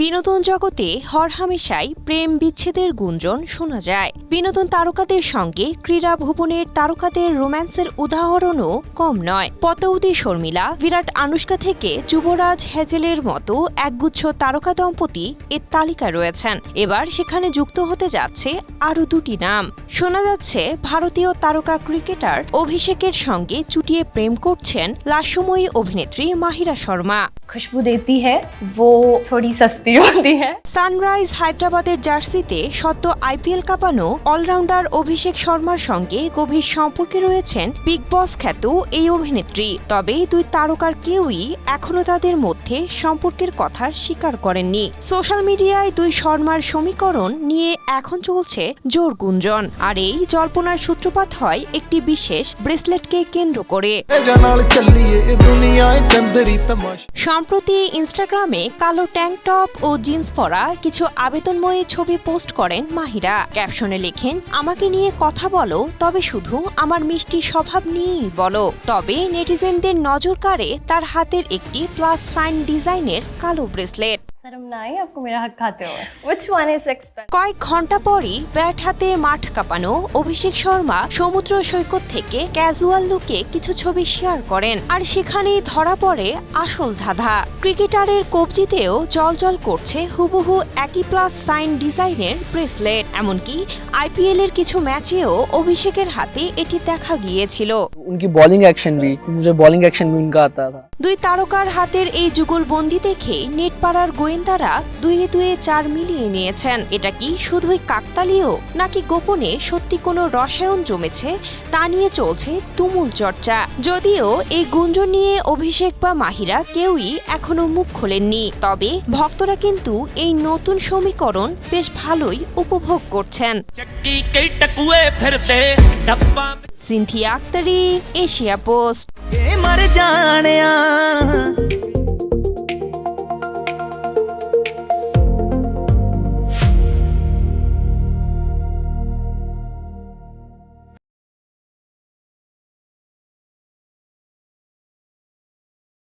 বিনোদন জগতে হরহামেশাই প্রেম বিচ্ছেদের গুঞ্জন শোনা যায়। বিনোদন তারকাদের সঙ্গে ক্রীড়া ভুবনের তারকাদের রোম্যান্সের উদাহরণও কম নয়। পতৌদি শর্মিলা, বিরাট আনুশকা থেকে যুবরাজ হ্যাজেলের মতো একগুচ্ছ তারকা দম্পতি এর তালিকায় রয়েছেন। এবার সেখানে যুক্ত হতে যাচ্ছে আরও দুটি নাম। শোনা যাচ্ছে ভারতীয় তারকা ক্রিকেটার অভিষেকের সঙ্গে চুটিয়ে প্রেম করছেন লাস্যময়ী অভিনেত্রী মাহিরা শর্মা। खुशबू देती है वो थोड़ी सस्ती होती है। সানরাইজ হায়দ্রাবাদের জার্সিতে সদ্য আইপিএল কাঁপানো অলরাউন্ডার অভিষেক শর্মার সঙ্গে গভীর সম্পর্কে রয়েছেন বিগ বস খ্যাত এই অভিনেত্রী। তবে দুই তারকার কেউই এখনো তাদের মধ্যে সম্পর্কের কথা স্বীকার করেননি। সোশ্যাল মিডিয়ায় দুই শর্মার সমীকরণ নিয়ে এখন চলছে জোর গুঞ্জন, আর এই জল্পনার সূত্রপাত হয় একটি বিশেষ ব্রেসলেটকে কেন্দ্র করে। সম্প্রতি ইনস্টাগ্রামে কালো ট্যাঙ্ক টপ ও জিন্স পরা কিছু আবেদনময়ী ছবি পোস্ট করেন মাহিরা। ক্যাপশনে লেখেন, আমাকে নিয়ে কথা বলো, তবে শুধু আমার মিষ্টি স্বভাব নিয়েই বলো। তবে নেটিজেনদের নজর কাড়ে তার হাতের একটি প্লাস সাইন ডিজাইনের কালো ব্রেসলেট। शर्म ना आई आपको मेरा हक खाते हुए? Which one is expensive? কয়েক ঘন্টা পরই ব্যাট হাতে মাঠ কাঁপানো অভিষেক শর্মা সমুদ্র সৈকত থেকে ক্যাজুয়াল লুকে কিছু ছবি শেয়ার করেন, আর সেখানেই ধরা পড়ে আসল ধাঁধা। ক্রিকেটারের কবজিতেও জলজল করছে হুবহু একই প্লাস সাইন ডিজাইনের ব্রেসলেট। এমনকি আইপিএল এর কিছু ম্যাচেও অভিষেকের হাতে এটি দেখা গিয়েছিল। उनकी बॉलिंग एक्शन भी, मुझे बॉलिंग एक्शन भी उनका आता था। দুই তারকার হাতের এই যুগলবন্দি দেখে নেটপাড়ার গোয়েন্দারা দুয়ে দুয়ে চার মিলিয়ে নিয়েছেন। এটা কি শুধুই কাকতালীয়, নাকি গোপনে সত্যি কোনো রসায়ন জমেছে তা নিয়ে চলছে তুমুল চর্চা। যদিও এই গুঞ্জন নিয়ে অভিষেক বা মাহিরা কেউই এখনো মুখ খোলেননি, তবে ভক্তরা কিন্তু এই নতুন সমীকরণ বেশ ভালোই উপভোগ করছেন। Cynthia Akhtari, Asia Post. मर जाने